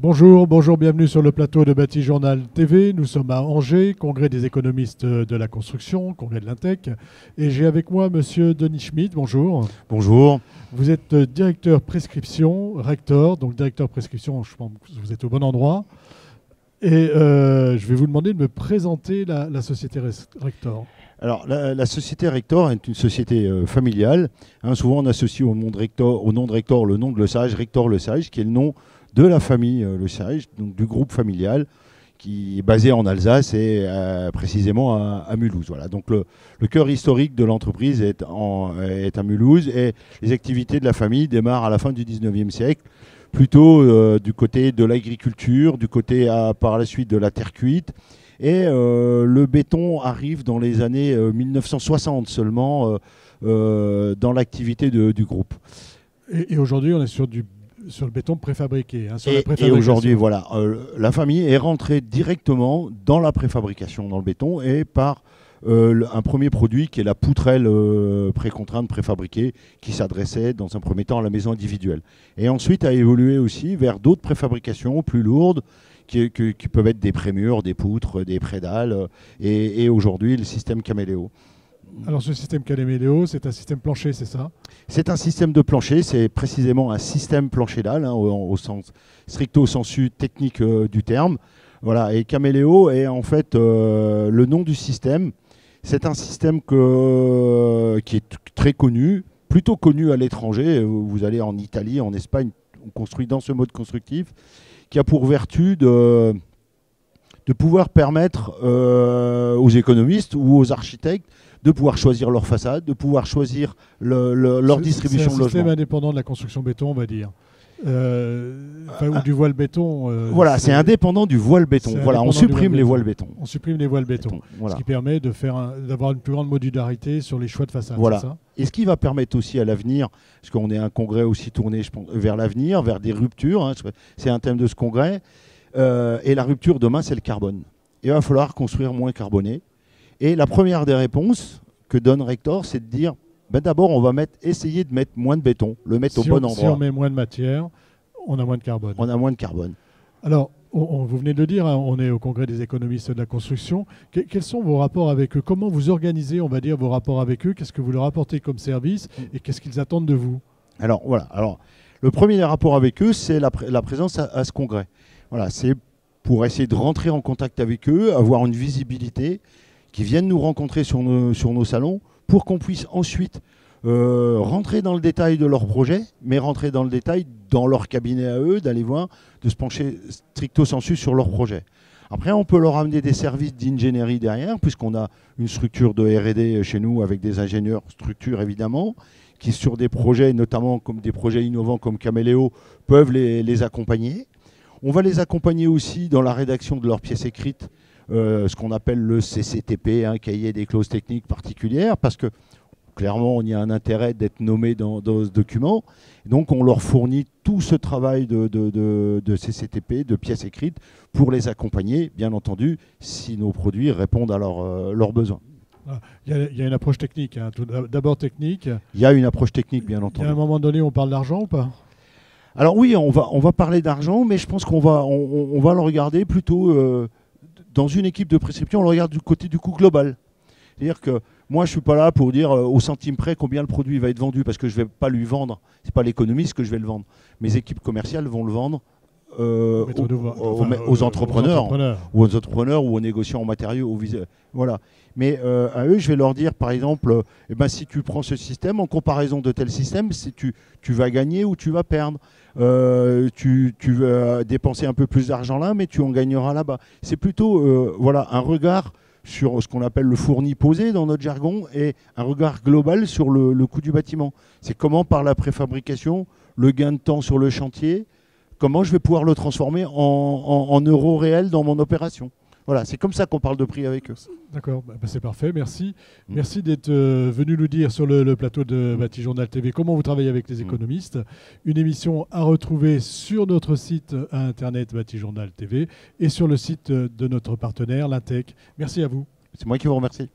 Bonjour, bonjour, bienvenue sur le plateau de Bâti Journal TV. Nous sommes à Angers, congrès des économistes de la construction, congrès de l'Intec. Et j'ai avec moi monsieur Denis Schmitt, bonjour. Bonjour. Vous êtes directeur prescription, rector, donc directeur prescription, je pense que vous êtes au bon endroit. Et je vais vous demander de me présenter la société Rector. Alors, la société Rector est une société familiale. Souvent, on associe au nom de Rector le nom de Lesage, Rector Lesage, qui est le nom de la famille Lesage, donc du groupe familial, qui est basé en Alsace et précisément à Mulhouse. Voilà. Donc, le cœur historique de l'entreprise est à Mulhouse et les activités de la famille démarrent à la fin du 19e siècle, plutôt du côté de l'agriculture, du côté par la suite de la terre cuite. Et le béton arrive dans les années 1960 seulement dans l'activité du groupe. Et aujourd'hui, on est sur le béton préfabriqué. Et aujourd'hui, voilà, la famille est rentrée directement dans la préfabrication, dans le béton, et par un premier produit qui est la poutrelle précontrainte préfabriquée, qui s'adressait dans un premier temps à la maison individuelle. Et ensuite a évolué aussi vers d'autres préfabrications plus lourdes, qui peuvent être des prémurs, des poutres, des prédales, et aujourd'hui le système Caméléo. Alors ce système Caméléo, c'est un système plancher, c'est ça? C'est un système de plancher, c'est précisément un système plancher-dalle, au sens stricto sensu technique du terme. Voilà, et Caméléo est en fait le nom du système. C'est un système qui est très connu, plutôt connu à l'étranger. Vous allez en Italie, en Espagne, on construit dans ce mode constructif, qui a pour vertu de pouvoir permettre aux économistes ou aux architectes de pouvoir choisir leur façade, de pouvoir choisir leur distribution de logement. C'est un système indépendant de la construction béton, on va dire. Ou du voile béton. Voilà, c'est indépendant du voile béton. Voilà, on supprime les voiles béton. On supprime les voiles béton. Voilà. Ce qui permet d'avoir une plus grande modularité sur les choix de façade. Voilà. C'est ça ? Et ce qui va permettre aussi à l'avenir, parce qu'on est un congrès aussi tourné, je pense, vers l'avenir, vers des ruptures, c'est un thème de ce congrès, et la rupture demain, c'est le carbone. Il va falloir construire moins carboné. Et la première des réponses que donne Rector, c'est de dire, d'abord, on va essayer de mettre moins de béton, le mettre au bon endroit. Si on met moins de matière, on a moins de carbone. On a moins de carbone. Alors, vous venez de le dire, on est au congrès des économistes de la construction. Quels sont vos rapports avec eux? Comment vous organisez, on va dire, vos rapports avec eux? Qu'est-ce que vous leur apportez comme service et qu'est-ce qu'ils attendent de vous? Alors, voilà. Alors, le premier des rapports avec eux, c'est la présence à ce congrès. Voilà, c'est pour essayer de rentrer en contact avec eux, avoir une visibilité, qui viennent nous rencontrer sur nos salons, pour qu'on puisse ensuite rentrer dans le détail de leur projet, mais rentrer dans le détail dans leur cabinet à eux, d'aller voir, de se pencher stricto sensu sur leur projet. Après, on peut leur amener des services d'ingénierie derrière, puisqu'on a une structure de R&D chez nous avec des ingénieurs structure évidemment, qui sur des projets, notamment comme des projets innovants comme Caméléo, peuvent les accompagner. On va les accompagner aussi dans la rédaction de leurs pièces écrites, ce qu'on appelle le CCTP, cahier des clauses techniques particulières, parce que clairement, il y a un intérêt d'être nommé dans ce document. Donc, on leur fournit tout ce travail de CCTP, de pièces écrites, pour les accompagner, bien entendu, si nos produits répondent à leurs besoins. Il y a une approche technique. D'abord technique. Il y a une approche technique, bien entendu. À un moment donné, on parle d'argent ou pas? Alors oui, on va parler d'argent, mais je pense qu'on va le regarder plutôt dans une équipe de prescription, on le regarde du côté du coût global. C'est-à-dire que moi, je ne suis pas là pour dire au centime près combien le produit va être vendu, parce que je ne vais pas lui vendre. Ce n'est pas l'économiste que je vais le vendre. Mes équipes commerciales vont le vendre aux entrepreneurs ou aux négociants en matériaux. Voilà. Mais à eux, je vais leur dire, par exemple, si tu prends ce système, en comparaison de tel système, tu vas gagner ou tu vas perdre. Tu vas dépenser un peu plus d'argent là, mais tu en gagneras là-bas. C'est plutôt un regard sur ce qu'on appelle le fourni posé dans notre jargon et un regard global sur le coût du bâtiment. C'est comment, par la préfabrication, le gain de temps sur le chantier, comment je vais pouvoir le transformer en euros réels dans mon opération. Voilà, c'est comme ça qu'on parle de prix avec eux. D'accord, c'est parfait, merci. Merci d'être venu nous dire sur le plateau de Bâti Journal TV comment vous travaillez avec les économistes. Une émission à retrouver sur notre site internet Bâti Journal TV et sur le site de notre partenaire, l'Intec. Merci à vous. C'est moi qui vous remercie.